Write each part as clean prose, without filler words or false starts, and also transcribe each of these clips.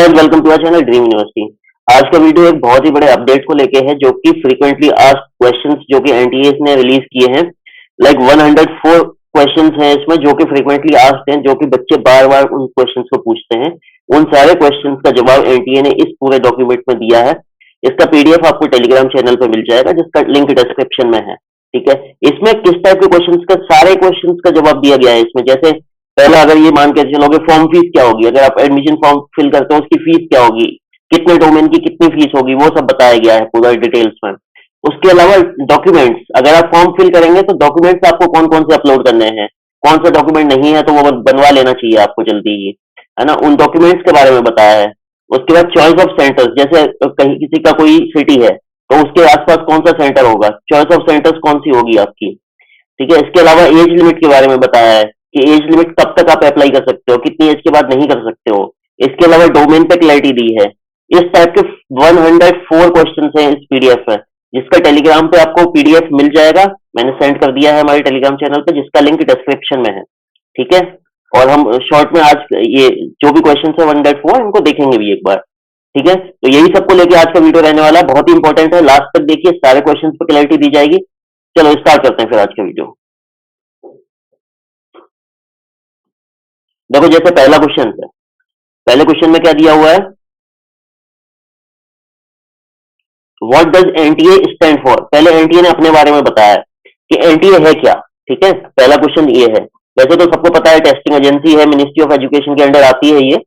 Hello and welcome to our channel dream university. आज का video एक बहुत ही बड़े अपडेट को लेके है जो कि फ्रीक्वेंटली आस्क्ड क्वेश्चंस जो कि एनटीए ने रिलीज किए हैं। लाइक 104 क्वेश्चंस हैं इसमें जो कि फ्रीक्वेंटली आस्क्ड हैं, जो कि बच्चे बार बार उन क्वेश्चंस को पूछते हैं। उन सारे क्वेश्चंस का जवाब एनटीए ने इस पूरे डॉक्यूमेंट में दिया है। इसका पीडीएफ आपको टेलीग्राम चैनल पर मिल जाएगा जिसका लिंक डिस्क्रिप्शन में है। ठीक है, इसमें किस टाइप के क्वेश्चंस का, सारे क्वेश्चंस का जवाब दिया गया है इसमें। जैसे पहला अगर ये मान के चलोगे फॉर्म फीस क्या होगी, अगर आप एडमिशन फॉर्म फिल करते हो उसकी फीस क्या होगी, कितने डोमेन की कितनी फीस होगी, वो सब बताया गया है पूरा डिटेल्स में। उसके अलावा डॉक्यूमेंट्स, अगर आप फॉर्म फिल करेंगे तो डॉक्यूमेंट्स आपको कौन कौन से अपलोड करने हैं, कौन सा डॉक्यूमेंट नहीं है तो वो बनवा लेना चाहिए आपको जल्दी ही, है ना, उन डॉक्यूमेंट्स के बारे में बताया है। उसके बाद चॉइस ऑफ सेंटर्स, जैसे कहीं किसी का कोई सिटी है तो उसके आसपास कौन सा सेंटर होगा, चॉइस ऑफ सेंटर्स कौन सी होगी आपकी। ठीक है, इसके अलावा एज लिमिट के बारे में बताया है कि एज लिमिट कब तक आप अप्लाई कर सकते हो, कितनी एज के बाद नहीं कर सकते हो। इसके अलावा डोमेन पे क्लैरिटी दी है। इस टाइप के 104 क्वेश्चंस हैं इस पीडीएफ में, जिसका टेलीग्राम पे आपको पीडीएफ मिल जाएगा। मैंने सेंड कर दिया है हमारे टेलीग्राम चैनल पे, जिसका लिंक डिस्क्रिप्शन में है। ठीक है, और हम शॉर्ट में आज ये जो भी क्वेश्चन है 104 इनको देखेंगे भी एक बार। ठीक है, तो यही सबको लेके आज का वीडियो रहने वाला है, बहुत ही इंपॉर्टेंट है। लास्ट तक देखिए, सारे क्वेश्चन पे क्लैरिटी दी जाएगी। चलो स्टार्ट करते हैं फिर आज का वीडियो। देखो, जैसे पहला क्वेश्चन है, पहले क्वेश्चन में क्या दिया हुआ है, what does NTA stand for. पहले एनटीए ने अपने बारे में बताया कि एनटीए है क्या। ठीक है, पहला क्वेश्चन ये है। वैसे तो सबको पता है टेस्टिंग एजेंसी है, मिनिस्ट्री ऑफ एजुकेशन के अंडर आती है ये।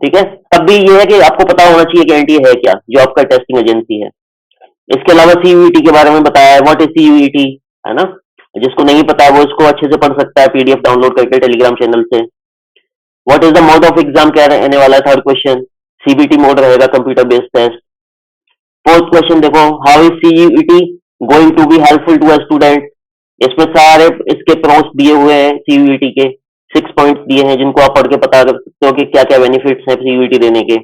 ठीक है, तब भी ये है कि आपको पता होना चाहिए कि एनटीए है क्या, जो आपका टेस्टिंग एजेंसी है। इसके अलावा सीयूईटी के बारे में बताया है, व्हाट इज सीयूईटी, है ना। जिसको नहीं पता है वो इसको अच्छे से पढ़ सकता है पीडीएफ डाउनलोड करके टेलीग्राम चैनल से। What is the mode of exam, क्या रहने वाला है थर्ड क्वेश्चन, सीबीटी मोड रहेगा, computer based test. Fourth question देखो, how is CUET going to be helpful to a student. इसमें सारे इसके प्रोस दिए हुए हैं, सीयूईटी के 6 पॉइंट्स दिए हैं जिनको आप पढ़ के पता कर सकते हो कि क्या क्या बेनिफिट्स हैं सीयूईटी देने के।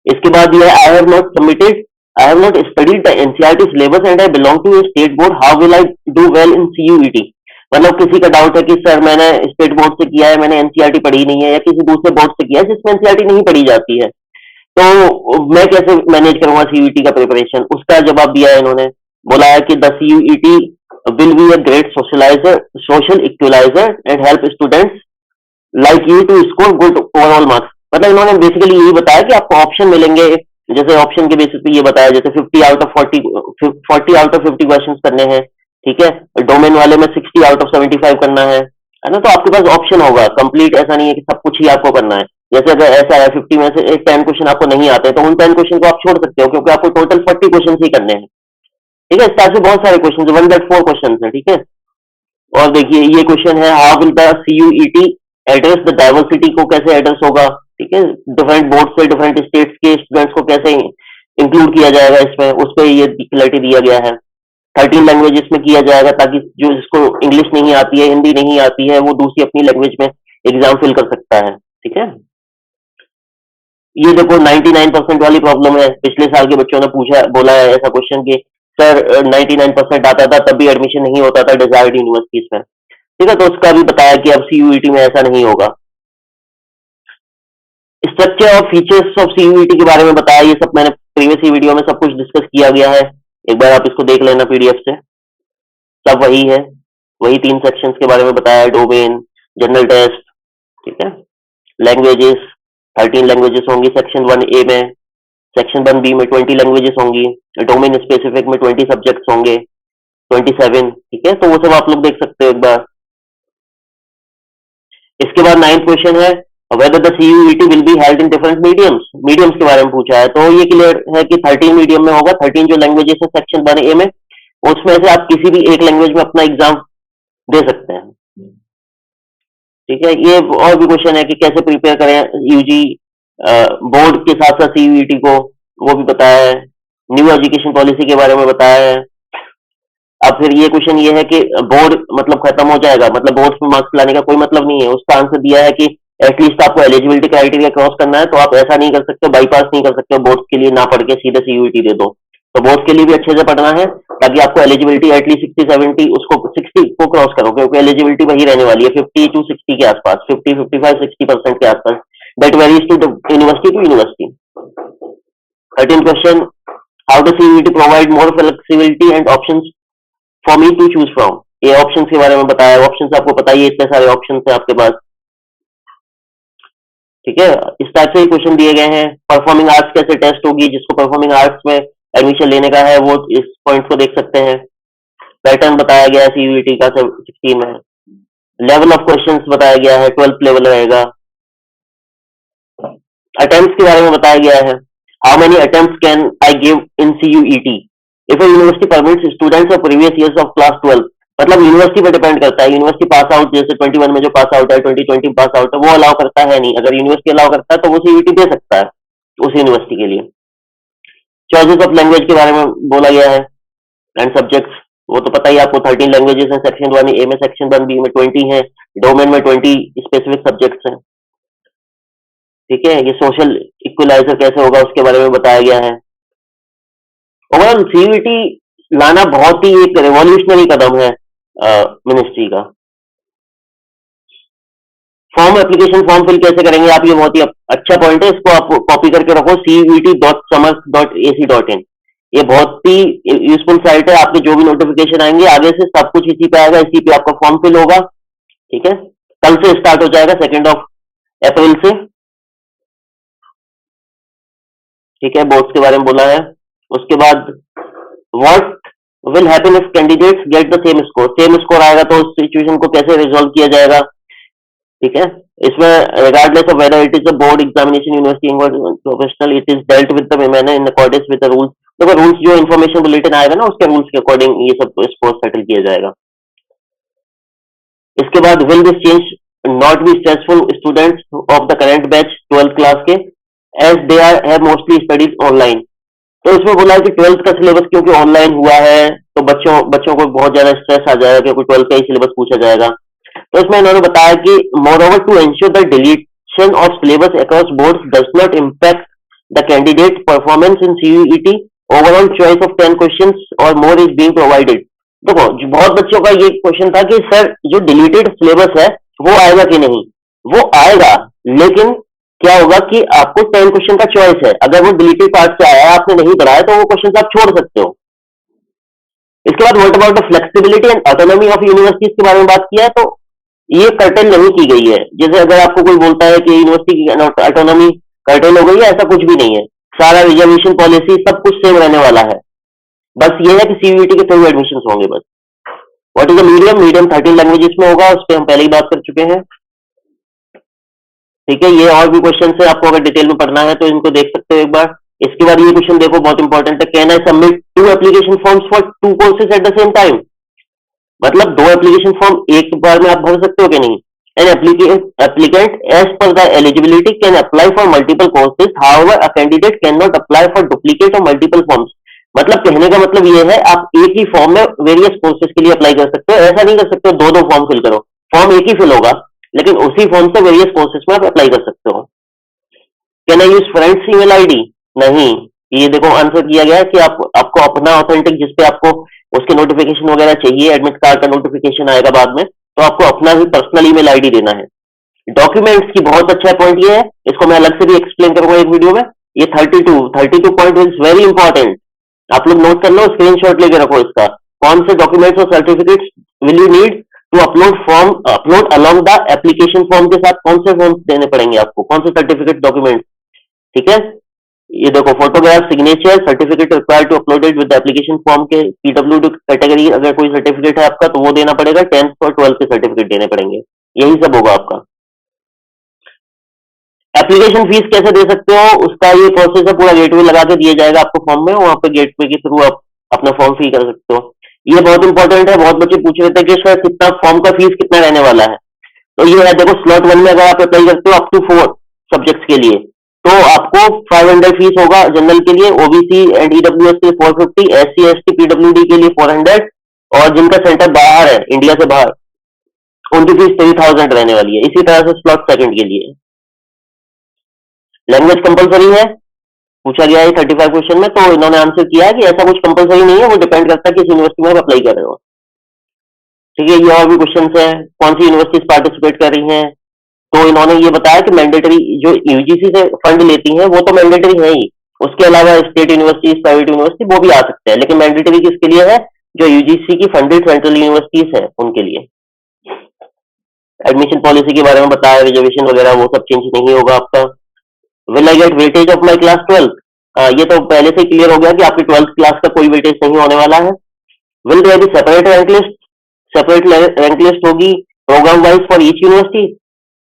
इसके बाद ये I have not submitted, I have not studied the NCERT syllabus and I belong to a state board, how will I do well in CUET. मतलब किसी का डाउट है कि सर मैंने स्टेट बोर्ड से किया है, मैंने एनसीईआरटी पढ़ी नहीं है, या किसी दूसरे बोर्ड से किया है जिसमें एनसीईआरटी नहीं पढ़ी जाती है, तो मैं कैसे मैनेज करूंगा सीयूईटी का प्रिपरेशन। उसका जवाब दिया है इन्होंने। बोला है कि the CUET will be a great socialiser, social equaliser and help students like you to score good overall marks. मतलब इन्होंने बेसिकली यही बताया कि आपको ऑप्शन मिलेंगे, जैसे ऑप्शन के बेसिस पे ये बताया, जैसे 50 out of 40 out of 50 question करने हैं। ठीक है, डोमेन वाले में 60 आउट ऑफ 75 करना है ना। तो आपके पास ऑप्शन होगा, कंप्लीट ऐसा नहीं है कि सब कुछ ही आपको करना है। जैसे अगर ऐसा है 50 में से 10 क्वेश्चन आपको नहीं आते तो उन 10 क्वेश्चन को आप छोड़ सकते हो, क्योंकि आपको टोटल 40 क्वेश्चन ही करने हैं। ठीक है, इस तरह से बहुत सारे क्वेश्चन, 104 क्वेश्चन है। ठीक है, और देखिए ये क्वेश्चन है, how will the CUET address the diversity, को कैसे एड्रेस होगा। ठीक है, डिफरेंट बोर्ड से डिफरेंट स्टेट्स के स्टूडेंट्स को कैसे इंक्लूड किया जाएगा इसमें, उस पर ये क्लैरिटी दिया गया है। 13 लैंग्वेजेस में किया जाएगा, ताकि जो जिसको इंग्लिश नहीं आती है, हिंदी नहीं आती है, वो दूसरी अपनी लैंग्वेज में एग्जाम फिल कर सकता है। ठीक है, ये देखो 99% वाली प्रॉब्लम है। पिछले साल के बच्चों ने पूछा, बोला है ऐसा क्वेश्चन कि सर 99% आता था तब भी एडमिशन नहीं होता था डिजायर्ड यूनिवर्सिटीज में। ठीक है, तो उसका भी बताया कि अब सीयूईटी में ऐसा नहीं होगा। स्ट्रक्चर और फीचर्स ऑफ सीयूईटी के बारे में बताया। ये सब मैंने प्रीवियस वीडियो में सब कुछ डिस्कस किया गया है, एक बार आप इसको देख लेना पीडीएफ से। सब वही है, वही 3 सेक्शंस के बारे में बताया, डोमेन, जनरल टेस्ट। ठीक है, लैंग्वेजेस 13 लैंग्वेजेस होंगी सेक्शन 1A में, सेक्शन 1B में 20 लैंग्वेजेस होंगी, डोमेन स्पेसिफिक में 20 सब्जेक्ट्स होंगे, 27। ठीक है, तो वो सब आप लोग देख सकते हो एक बार। इसके बाद 9th क्वेश्चन है, whether the CUET will be held in different mediums, mediums के बारे में पूछा है। तो ये क्लियर है कि 13 मीडियम में होगा। 13 जो लैंग्वेजेस है सेक्शन 1A में, उसमें से आप किसी भी एक लैंग्वेज में अपना एग्जाम दे सकते हैं। ठीक है, ये और भी क्वेश्चन है कि कैसे प्रिपेयर करें यूजी बोर्ड के साथ साथ सीयूईटी को, वो भी बताया है। न्यू एजुकेशन पॉलिसी के बारे में बताया है। अब फिर ये क्वेश्चन ये है कि बोर्ड मतलब खत्म हो जाएगा, मतलब बोर्ड में मार्क्स लाने का कोई मतलब नहीं है। उसका आंसर दिया है कि एटलीस्ट आपको एलिजिबिलिटी क्राइटेरिया क्रॉस करना है, तो आप ऐसा नहीं कर सकते, बाईपास नहीं कर सकते बोर्ड के लिए ना पढ़ के सीधे सीयूईटी दे दो। तो बोर्ड के लिए भी अच्छे से पढ़ना है, ताकि आपको एलिजिबिलिटी एटलीस्ट 60-70 उसको 60 को क्रॉस करो, क्योंकि एलिजिबिलिटी वही रहने वाली है 50 to 60 के आसपास, 50, 55, 60% के आसपास। that varies to the university to university. 13th question, how does CUET provide more flexibility and options for me to choose from? ये ऑप्शंस के बारे में बताया, ऑप्शंस आपको पता ही है, इतने सारे ऑप्शंस है आपके पास, ठीक है। इस टाइप से क्वेश्चन दिए गए हैं। परफॉर्मिंग आर्ट्स कैसे टेस्ट होगी, जिसको परफॉर्मिंग आर्ट्स में एडमिशन लेने का है वो इस पॉइंट को देख सकते हैं। पैटर्न बताया गया है सीयूईटी का 16 में। लेवल ऑफ क्वेश्चंस बताया गया है, 12th लेवल रहेगा। अटेम्प्ट्स के बारे में बताया गया है, how many attempts can I give in CUET if a university permits students of previous years of class 12। मतलब यूनिवर्सिटी पर डिपेंड करता है, यूनिवर्सिटी पास आउट जैसे 21 में जो पास आउट है, 2020 पास आउट है, वो अलाउ करता है नहीं। अगर यूनिवर्सिटी अलाउ करता है तो वो सीयूईटी दे सकता है उस यूनिवर्सिटी के लिए। चॉइसेस ऑफ लैंग्वेज के बारे में बोला गया है एंड सब्जेक्ट्स, वो तो पता ही आपको 13 लैंग्वेजेस हैं। सेक्शन 1 ए में, सेक्शन 1 बी में 20 है, डोमेन में 20 स्पेसिफिक सब्जेक्ट्स हैं, ठीक है। ये सोशल इक्वलाइजर कैसे होगा उसके बारे में बताया गया है। ओवरऑल सीयूईटी लाना बहुत ही एक रेवोल्यूशनरी कदम है मिनिस्ट्री का। फॉर्म एप्लीकेशन फॉर्म फिल कैसे करेंगे आप, ये बहुत ही अच्छा पॉइंट है, इसको आप कॉपी करके रखो, CUET.समर्थ.ac.in। ये बहुत ही यूजफुल साइट है, आपके जो भी नोटिफिकेशन आएंगे आगे से सब कुछ इसी पे आएगा, इसी पे आपका फॉर्म फिल होगा, ठीक है। कल से स्टार्ट हो जाएगा 2 अप्रैल से, ठीक है। बोर्ड्स के बारे में बोला है। उसके बाद what will happen if candidates get the same score, same score आएगा तो उस सिचुएशन को कैसे रिजॉल्व किया जाएगा, ठीक है। इसमें regardless of whether it is a board examination, university professional, it is dealt with the manner in accordance with the rules. देखो रूल्स जो इन्फॉर्मेशन बुलेटिन आएगा ना उसके रूल्स के अकॉर्डिंग ये सब स्कोर सेटल किया जाएगा। इसके बाद will this change not be stressful students of the current batch 12th class के as they are have mostly studies online. तो इसमें बोला है कि 12th का सिलेबस क्योंकि ऑनलाइन हुआ है तो बच्चों को बहुत ज्यादा स्ट्रेस आ जाएगा क्योंकि 12th का ही सिलेबस पूछा जाएगा। तो इसमें इन्होंने बताया कि more over to ensure the deletion of syllabus across boards does not impact the candidate performance in CUET, overall choice of 10 questions और मोर इज बीइंग प्रोवाइडेड। देखो बहुत बच्चों का ये क्वेश्चन था कि सर जो डिलीटेड सिलेबस है वो आएगा कि नहीं, वो आएगा, लेकिन क्या होगा कि आपको 10 क्वेश्चन का चॉइस है। अगर वो डिलीटेड पार्ट से आया आपने नहीं पढ़ाया तो वो क्वेश्चन आप छोड़ सकते हो। इसके बाद what about the flexibility and autonomy of universities के बारे में बात किया है, तो ये कर्टेल नहीं की गई है। जैसे अगर आपको कोई बोलता है कि यूनिवर्सिटी की ऑटोनॉमी कर्टेल हो गई है, ऐसा कुछ भी नहीं है। सारा रिजर्वेशन पॉलिसी सब कुछ सेम रहने वाला है, बस ये है कि सीयूईटी के थ्रू एडमिशन होंगे बस। What is the medium, medium 13 languages में होगा, उस पर हम पहले ही बात कर चुके हैं, ठीक है। ये और भी क्वेश्चन है, आपको अगर डिटेल में पढ़ना है तो इनको देख सकते हो एक बार। इसके बाद ये क्वेश्चन देखो बहुत इंपॉर्टेंट है, can I submit 2 application forms for 2 courses at the same time. मतलब 2 एप्लीकेशन फॉर्म एक बार में आप भर सकते हो कि नहीं। An applicant as per the eligibility can apply for multiple courses, however a candidate cannot apply for duplicate or multiple forms। मतलब कहने का मतलब ये है आप एक ही फॉर्म में वेरियस कोर्सेज के लिए अप्लाई कर सकते हो, ऐसा नहीं कर सकते हो 2-2 फॉर्म फिल करो। फॉर्म एक ही फिल होगा लेकिन उसी फॉर्म से वेरियस कोर्सेज में आप अप्लाई कर सकते हो। Can I use friends email ID, नहीं। ये देखो आंसर किया गया है कि आपको अपना ऑथेंटिक, जिसपे आपको उसके नोटिफिकेशन वगैरह चाहिए, एडमिट कार्ड का नोटिफिकेशन आएगा बाद में, तो आपको अपना ही पर्सनल ईमेल आईडी देना है। डॉक्यूमेंट्स की बहुत अच्छा पॉइंट ये है, इसको मैं अलग से भी एक्सप्लेन करूंगा एक वीडियो में। ये 32 पॉइंट इज वेरी इंपॉर्टेंट, आप लोग नोट कर लो, स्क्रीनशॉट लेके रखो इसका। कौन से डॉक्यूमेंट्स और certificates will you need to upload along the application form के साथ कौन से फॉर्म देने पड़ेंगे आपको, कौन से सर्टिफिकेट डॉक्यूमेंट, ठीक है। ये देखो photograph, signature, certificate required to uploaded with application form के पीडब्ल्यूडी कैटेगरी, अगर कोई सर्टिफिकेट है आपका तो वो देना पड़ेगा, 10th और 12th के सर्टिफिकेट देने पड़ेंगे, यही सब होगा आपका। एप्लीकेशन फीस कैसे दे सकते हो, उसका ये प्रोसेस है, पूरा गेटवे लगा के दिया जाएगा आपको फॉर्म में, वहां पे गेटवे के थ्रू आप अपना फॉर्म फी कर सकते हो। ये बहुत इंपॉर्टेंट है, बहुत बच्चे पूछ रहे थे कि सर कितना फॉर्म का फीस कितना रहने वाला है, तो ये है देखो, स्लॉट 1 में अगर आप अप्लाई करते हो अप टू 4 सब्जेक्ट्स के लिए तो आपको 500 फीस होगा जनरल के लिए, ओबीसी एंड ईडब्ल्यूएस के लिए 450, एससी एसटी पीडब्ल्यूडी के लिए 400, और जिनका सेंटर बाहर है इंडिया से बाहर उनकी फीस 3000 रहने वाली है। इसी तरह से स्लॉट 2 के लिए लैंग्वेज कंपलसरी है, पूछा गया है 35 क्वेश्चन में, तो इन्होंने आंसर किया है कि ऐसा कुछ कंपलसरी नहीं है, वो डिपेंड करता है किस यूनिवर्सिटी में आप अप्लाई कर रहे हो, ठीक है। ये और भी क्वेश्चन है, कौन सी यूनिवर्सिटीज पार्टिसिपेट कर रही हैं, तो इन्होंने ये बताया कि मैंडेटरी जो यूजीसी से फंड लेती हैं वो तो मैंडेटरी है ही, उसके अलावा स्टेट यूनिवर्सिटीज, प्राइवेट यूनिवर्सिटी वो भी आ सकते हैं, लेकिन मैंडेटरी किसके लिए है? जो यूजीसी की फंडेड सेंट्रल यूनिवर्सिटीज है उनके लिए। एडमिशन पॉलिसी के बारे में बताया, रिजर्वेशन वगैरह वो सब चेंज नहीं होगा आपका। Will I get weightage of my class 12? ये तो पहले से क्लियर हो गया कि आपकी 12th क्लास का कोई वेटेज नहीं होने वाला है। Will there be separate rank list? Separate rank list होगी programme wise for each university.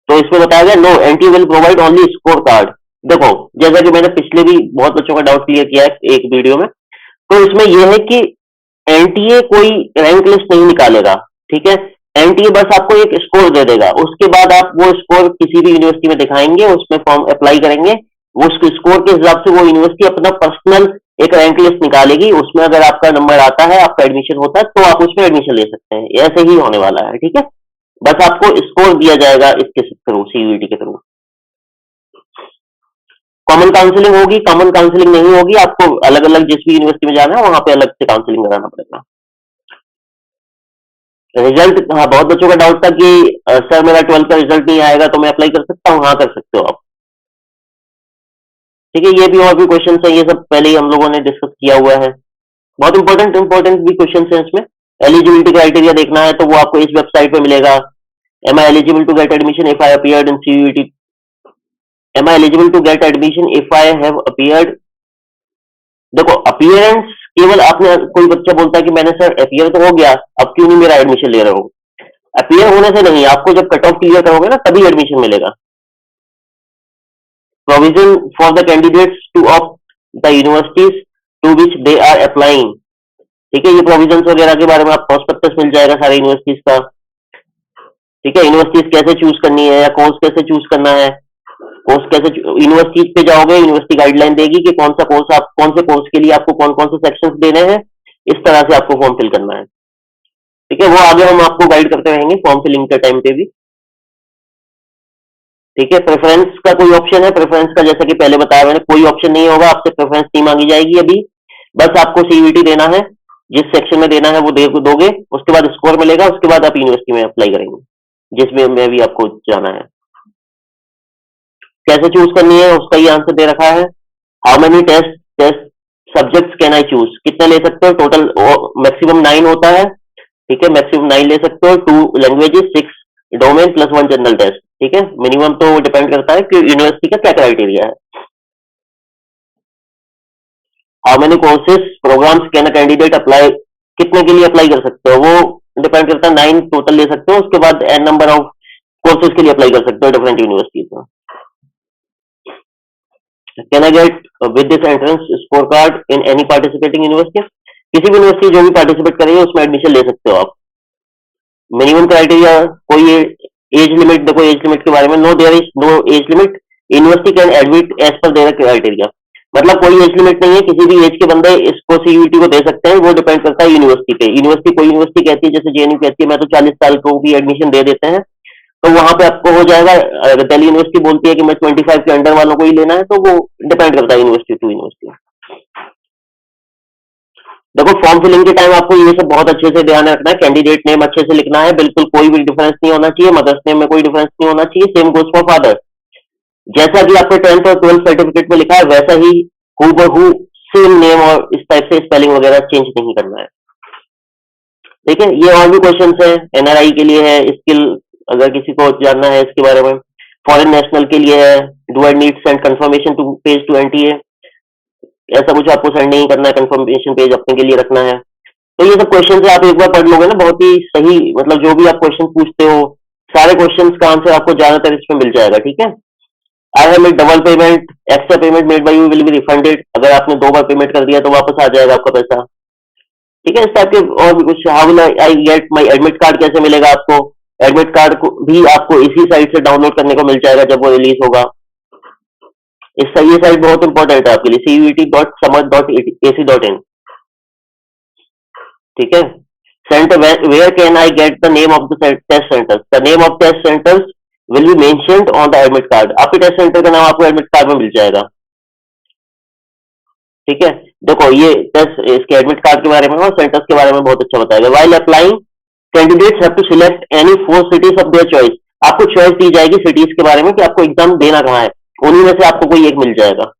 तो इसमें बताया गया no, NTA will provide only score card. देखो, जैसा कि मैंने पिछले भी बहुत बच्चों का डाउट क्लियर किया है एक वीडियो में, तो इसमें यह है कि एनटीए कोई रैंक लिस्ट नहीं निकालेगा, ठीक है। एनटीए बस आपको एक स्कोर दे देगा, उसके बाद आप वो स्कोर किसी भी यूनिवर्सिटी में दिखाएंगे, उसमें फॉर्म अप्लाई करेंगे, वो स्कोर के हिसाब से वो यूनिवर्सिटी अपना पर्सनल एक रैंक लिस्ट निकालेगी, उसमें अगर आपका नंबर आता है, आपका एडमिशन होता है, तो आप उसमें एडमिशन ले सकते हैं। ऐसे ही होने वाला है, ठीक है। बस आपको स्कोर दिया जाएगा इसके थ्रू, सीयूईटी के थ्रू। कॉमन काउंसलिंग होगी, कॉमन काउंसलिंग नहीं होगी, आपको अलग अलग जिस भी यूनिवर्सिटी में जाना है वहां पे अलग से काउंसलिंग कराना पड़ेगा। रिजल्ट, हाँ, बहुत बच्चों का डाउट था कि सर मेरा 12th का रिजल्ट नहीं आएगा तो मैं अप्लाई कर सकता हूँ? हाँ, कर सकते हो आप, ठीक है। ये भी और भी क्वेश्चन है, ये सब पहले ही हम लोगों ने डिस्कस किया हुआ है। बहुत इंपॉर्टेंट भी क्वेश्चन है इसमें। एलिजिबिलिटी क्राइटेरिया देखना है तो वो आपको इस वेबसाइट पे मिलेगा। Am I eligible to get admission if I appeared in CUET? Am I eligible to get admission if I have appeared? देखो, अपीयरेंस केवल आपने, कोई बच्चा बोलता है कि मैंने सर अपीयर तो हो गया, अब क्यों नहीं मेरा एडमिशन ले रहा हूँ? अपीयर होने से नहीं, आपको जब कट ऑफ क्लियर करोगे ना तभी एडमिशन मिलेगा। Provision for the candidates to opt the universities to which they are applying, ठीक है। ये प्रोविजन वगैरह के बारे में आपको प्रोस्पेक्टस मिल जाएगा सारे यूनिवर्सिटीज का, ठीक है। यूनिवर्सिटीज कैसे चूज करनी है या कोर्स कैसे चूज करना है, कोर्स कैसे, यूनिवर्सिटी पे जाओगे, यूनिवर्सिटी गाइडलाइन देगी कि कौन सा कोर्स, आप कौन से कोर्स के लिए आपको कौन कौन से सेक्शंस देने हैं, इस तरह से आपको फॉर्म फिल करना है, ठीक है। वो आगे हम आपको गाइड करते रहेंगे फॉर्म फिलिंग के टाइम पे भी, ठीक है। प्रेफरेंस का कोई ऑप्शन है? प्रेफरेंस का जैसा कि पहले बताया मैंने, कोई ऑप्शन नहीं होगा, आपसे प्रेफरेंस नहीं मांगी जाएगी अभी, बस आपको सीयूईटी देना है, जिस सेक्शन में देना है वो दोगे, उसके बाद स्कोर मिलेगा, उसके बाद आप यूनिवर्सिटी में अप्लाई करेंगे जिसमें में भी आपको जाना है। कैसे चूज करनी है उसका ही आंसर दे रखा है। How many test subjects can I choose? कितने ले सकते हो? टोटल मैक्सिमम 9 होता है, ठीक है। मैक्सिमम 9 ले सकते हो, 2 languages, 6 domain plus 1 general test, ठीक है। मिनिमम तो डिपेंड करता है कि यूनिवर्सिटी का क्या क्राइटेरिया है। How many courses programs can a candidate apply? कितने के लिए अप्लाई कर सकते हो? वो डिपेंड करता है, 9 टोटल ले सकते हो, उसके बाद एन नंबर ऑफ कोर्सेज के लिए अप्लाई कर सकते हो डिफरेंट यूनिवर्सिटीज में। Can I gate with this entrance score card in any participating university? किसी भी यूनिवर्सिटी जो भी पार्टिसिपेट करेगी उसमें एडमिशन ले सकते हो आप। मिनिमम क्राइटेरिया, कोई एज लिमिट, देखो एज लिमिट के बारे में, no there is no age limit, university can admit as per their criteria, मतलब कोई एज लिमिट नहीं है, किसी भी एज के बंदे इसको सीयूईटी को दे सकते हैं, वो डिपेंड करता है यूनिवर्सिटी पे। यूनिवर्सिटी, कोई यूनिवर्सिटी कहती है, जैसे जेएनयू कहती है मैं तो 40 साल को भी एडमिशन दे देते हैं, तो वहां पे आपको हो जाएगा। अगर दिल्ली यूनिवर्सिटी बोलती है कि मैं 25 के अंडर वालों को ही लेना है, तो वो डिपेंड करता है यूनिवर्सिटी टू यूनिवर्सिटी। देखो, फॉर्म फिलिंग के टाइम आपको ये सब बहुत अच्छे से ध्यान रखना है, कैंडिडेट नेम अच्छे से लिखना है, बिल्कुल कोई भी डिफरेंस नहीं होना चाहिए, मदर्स नेम में कोई डिफरेंस नहीं होना चाहिए। सेम गोज फॉर फादर, जैसा कि आपके 10th और 12th सर्टिफिकेट में लिखा है वैसा ही हूबहू सेम नेम, और इस टाइप से स्पेलिंग वगैरह चेंज नहीं करना है, ठीक है। ये और भी क्वेश्चन है, एनआरआई के लिए है, स्किल अगर किसी को जानना है इसके बारे में, फॉरेन नेशनल के लिए है, do I need send confirmation to page to NTA? ऐसा कुछ आपको सेंड नहीं करना है, कंफर्मेशन पेज अपने के लिए रखना है। तो ये सब क्वेश्चन है, आप एक बार पढ़ लोगे ना, बहुत ही सही, मतलब जो भी आप क्वेश्चन पूछते हो सारे क्वेश्चन का आंसर आपको ज्यादातर इसमें मिल जाएगा, ठीक है। I have made double payment, extra payment made by you will be refunded, अगर आपने 2 बार पेमेंट कर दिया तो वापस आ जाएगा आपका पैसा, ठीक है। इस टाइप के और भी कुछ। How will I get my admit card? कैसे मिलेगा आपको? एडमिट कार्ड को भी आपको इसी साइट से डाउनलोड करने को मिल जाएगा जब वो रिलीज होगा। ये साइट बहुत इंपॉर्टेंट है आपके लिए, cuvt.samarth.ac.in, ठीक है। Centre, where can I get the name of the test centres? The name of test centres will be mentioned on the admit card, आपके टेस्ट सेंटर का नाम आपको एडमिट कार्ड में मिल जाएगा, ठीक है। देखो, ये टेस्ट, इसके एडमिट कार्ड के बारे में और सेंटर्स के बारे में बहुत अच्छा बताएगा। While applying candidates have to select any 4 cities of their choice. आपको चॉइस दी जाएगी सिटीज के बारे में कि आपको एग्जाम देना कहाँ है, उन्हीं में से आपको कोई एक मिल जाएगा।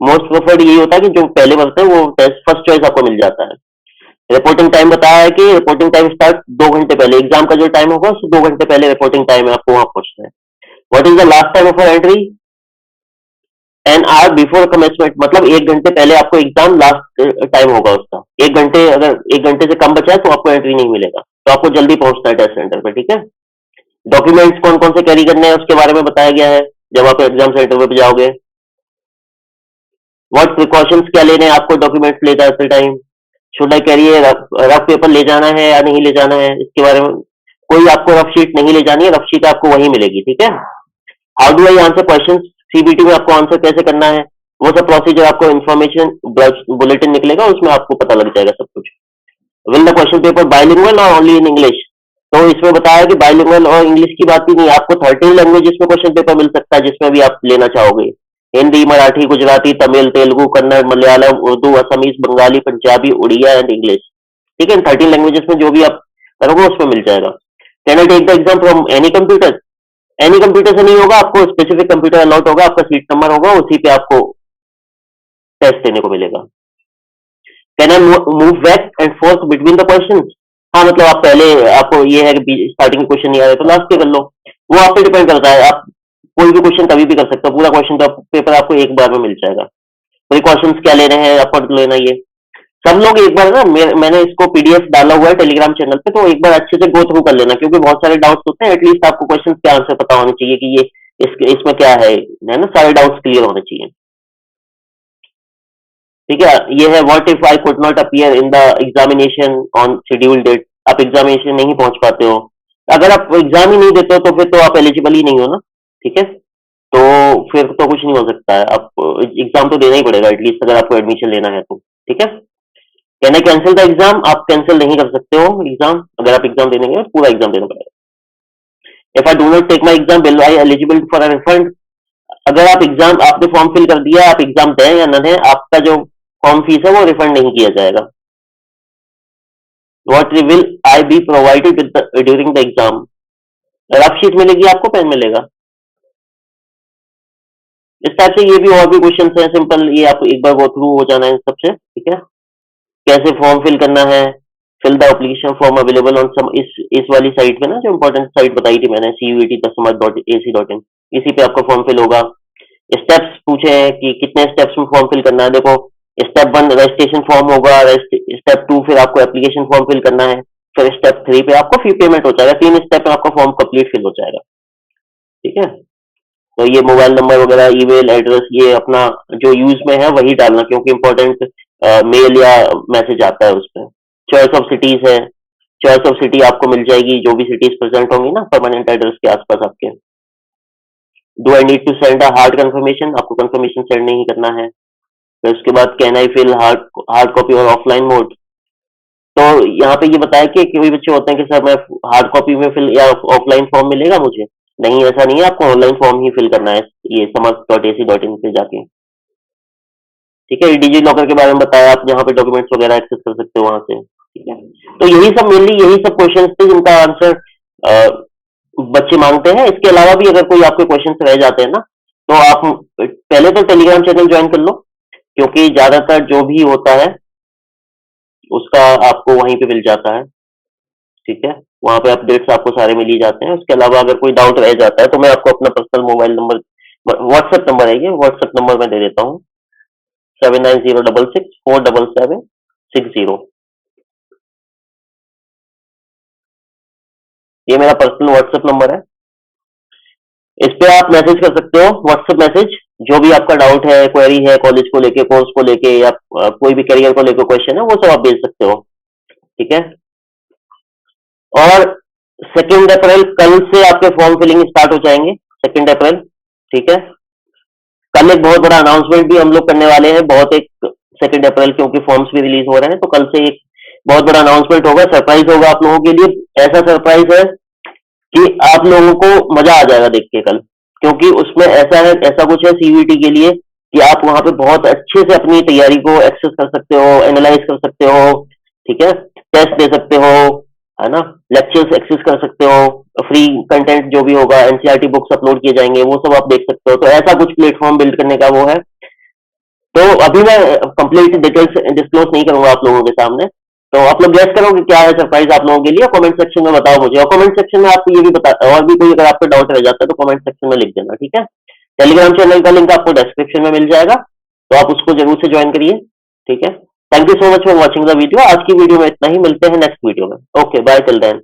मोस्ट प्रेफर्ड यही होता है कि जो पहले बनते हैं वो फर्स्ट चॉइस आपको मिल जाता है। रिपोर्टिंग टाइम बताया है कि रिपोर्टिंग टाइम स्टार्ट 2 घंटे पहले, एग्जाम का जो टाइम होगा उससे 2 घंटे पहले रिपोर्टिंग टाइम है, आपको वहां पहुंचना है। What is the last time of entry? An hour before commencement, मतलब 1 घंटे पहले आपको एग्जाम लास्ट टाइम होगा उसका। 1 घंटे, अगर 1 घंटे से कम बचा है तो आपको एंट्री नहीं मिलेगा, तो आपको जल्दी पहुंचना है टेस्ट सेंटर पे, ठीक है। डॉक्यूमेंट्स कौन कौन से कैरी करने हैं उसके बारे में बताया गया है जब आप एग्जाम सेंटर पे जाओगे। व्हाट प्रिकॉशंस क्या लेने हैं आपको डॉक्यूमेंट्स ले जाते time. Should I carry rough paper ले जाना है या नहीं ले जाना है, इसके बारे में। कोई आपको रफ शीट नहीं ले जानी है, रफ शीट आपको वहीं मिलेगी, ठीक है। How do I answer question, CBT में आपको आंसर कैसे करना है, वो सब प्रोसीजर आपको इन्फॉर्मेशन बुलेटिन निकलेगा, उसमें आपको पता लग जाएगा सब कुछ। Will the question paper bilingual और ओनली इन इंग्लिश, तो इसमें बताया कि बाइलिंगुअल और इंग्लिश की बात ही नहीं, आपको 13 लैंग्वेजेस में क्वेश्चन पेपर मिल सकता है जिसमें भी आप लेना चाहोगे। हिंदी, मराठी, गुजराती, तमिल, तेलुगु, कन्नड़, मलयालम, उर्दू, असमीज, बंगाली, पंजाबी, उड़िया एंड इंग्लिश, ठीक है। इन 13 लैंग्वेजेस में जो भी आप करोगे उसमें मिल जाएगा। Can I take the exam from any computer? Any computer से नहीं होगा, आपको स्पेसिफिक कंप्यूटर अलॉट होगा, आपका सीट नंबर होगा, उसी पे आपको टेस्ट देने को मिलेगा। Can I move back and fourth between the question? हाँ, मतलब आप पहले, आपको ये है कि स्टार्टिंग में क्वेश्चन नहीं आ रहे तो लास्ट पे कर लो, वो आप पे डिपेंड करता है। आप कोई भी क्वेश्चन कभी भी कर सकते हो, पूरा क्वेश्चन का पेपर आपको एक बार में मिल जाएगा। प्रिकॉशंस क्या लेने हैं, आपको लेना ये सब लोग एक बार ना, मैंने इसको पीडीएफ डाला हुआ है टेलीग्राम चैनल पे, तो एक बार अच्छे से गो थ्रू कर लेना, क्योंकि बहुत सारे डाउट्स होते हैं। एटलीस्ट आपको क्वेश्चन के आंसर पता होने चाहिए कि ये इसमें क्या है ना, सारे डाउट्स क्लियर होने चाहिए, ठीक है। ये है what if I could not appear in the examination on schedule date, आप एग्जामिनेशन नहीं पहुंच पाते हो, अगर आप एग्जाम ही नहीं देते हो तो फिर तो आप एलिजिबल ही नहीं हो ना, ठीक है। तो फिर तो कुछ नहीं हो सकता है, आप एग्जाम तो देना ही पड़ेगा एटलीस्ट, अगर आपको एडमिशन लेना है तो, ठीक है। Can I cancel the exam? आप कैंसिल नहीं कर सकते हो एग्जाम, अगर आप एग्जाम देने गए पूरा एग्जाम देना पड़ेगा। If I do not take my exam will I eligible for a refund? अगर आप एग्जाम, आपने फॉर्म फिल कर दिया, आप एग्जाम दें या न दें, आपका जो फॉर्म फीस है वो रिफंड नहीं किया जाएगा। What will I be provided during the exam? Rough sheet मिलेगी आपको, पेन मिलेगा, इस टाइप से ये भी और भी क्वेश्चन है सिंपल, ये आपको एक बार गो थ्रू हो जाना है सबसे, ठीक है। कैसे फॉर्म फिल करना है, fill the application form available on some, इस वाली साइट पे ना, जो इंपॉर्टेंट साइट बताई थी मैंने, CUET.dasamad.ac.in, इसी पे आपका फॉर्म फिल होगा। स्टेप्स पूछे हैं कि कितने स्टेप्स में फॉर्म फिल करना है, देखो स्टेप 1 रजिस्ट्रेशन फॉर्म होगा, स्टेप 2 फिर आपको एप्लीकेशन फॉर्म फिल करना है, फिर स्टेप 3 पे आपको फी पेमेंट हो जाएगा, 3 स्टेप में आपका फॉर्म कंप्लीट फिल हो जाएगा, ठीक है। तो ये मोबाइल नंबर वगैरह, ईमेल एड्रेस, ये अपना जो यूज में है वही डालना, क्योंकि इंपॉर्टेंट मेल या मैसेज आता है उस पर। चॉइस ऑफ सिटीज है, चॉइस ऑफ सिटी आपको मिल जाएगी, जो भी सिटीज प्रेजेंट होंगी ना परमानेंट एड्रेस के आसपास आपके। Do I need to send a hard confirmation? आपको कंफर्मेशन सेंड नहीं करना है। फिर उसके बाद can I fill hard copy और ऑफलाइन मोड? तो यहाँ पे ये बताया कि कोई बच्चे होते हैं कि सर मैं हार्ड कॉपी में फिल या ऑफलाइन फॉर्म मिलेगा मुझे, नहीं ऐसा नहीं है, आपको ऑनलाइन फॉर्म ही फिल करना है, ये समर्थ.ac.in पे जाके, ठीक है। डिजी लॉकर के बारे में बताया, आप यहाँ पे डॉक्यूमेंट्स वगैरह एक्सेस कर सकते हो वहां से, ठीक है। तो यही सब मेनली यही सब क्वेश्चन थे जिनका आंसर बच्चे मांगते हैं। इसके अलावा भी अगर कोई आपके क्वेश्चन रह जाते हैं ना, तो आप पहले तो टेलीग्राम चैनल ज्वाइन कर लो, क्योंकि ज्यादातर जो भी होता है उसका आपको वहीं पे मिल जाता है, ठीक है। वहां पे अपडेट्स आपको सारे मिल ही जाते हैं। उसके अलावा अगर कोई डाउट रह जाता है तो मैं आपको अपना personal mobile number, WhatsApp number है, ये व्हाट्सएप नंबर मैं दे देता हूँ, 7906647760, ये मेरा पर्सनल व्हाट्सएप नंबर है। इस पे आप मैसेज कर सकते हो, व्हाट्सएप मैसेज, जो भी आपका डाउट है, क्वेरी है, कॉलेज को लेके, कोर्स को लेके, या कोई भी करियर को लेकर क्वेश्चन है, वो सब आप भेज सकते हो, ठीक है। और 2 अप्रैल कल से आपके फॉर्म फिलिंग स्टार्ट हो जाएंगे, 2 अप्रैल, ठीक है। कल एक बहुत बड़ा अनाउंसमेंट भी हम लोग करने वाले हैं, बहुत एक 2 अप्रैल, क्योंकि फॉर्म्स भी रिलीज हो रहे हैं, तो कल से एक बहुत बड़ा अनाउंसमेंट होगा, सरप्राइज होगा आप लोगों के लिए। ऐसा सरप्राइज है कि आप लोगों को मजा आ जाएगा देख के कल, क्योंकि उसमें ऐसा है, ऐसा कुछ है सीयूईटी के लिए कि आप वहां पे बहुत अच्छे से अपनी तैयारी को एक्सेस कर सकते हो, एनालाइज कर सकते हो, ठीक है। टेस्ट दे सकते हो, है ना, लेक्चर्स एक्सेस कर सकते हो, फ्री कंटेंट जो भी होगा, एनसीईआरटी बुक्स अपलोड किए जाएंगे, वो सब आप देख सकते हो। तो ऐसा कुछ प्लेटफॉर्म बिल्ड करने का वो है। तो अभी मैं कंप्लीट डिटेल्स डिस्क्लोज नहीं करूंगा आप लोगों के सामने। तो आप लोग गेस करो कि क्या है सरप्राइज आप लोगों के लिए, कमेंट सेक्शन में बताओ मुझे। और कमेंट सेक्शन में आपको ये भी बता, और भी कोई अगर आपको डाउट रह जाता है तो कमेंट सेक्शन में लिख देना, ठीक है। टेलीग्राम चैनल का लिंक आपको डिस्क्रिप्शन में मिल जाएगा, तो आप उसको जरूर से ज्वाइन करिए, ठीक है। Thank you so much for watching the video. आज की वीडियो में इतना ही, मिलते हैं नेक्स्ट वीडियो में। Okay, bye till then.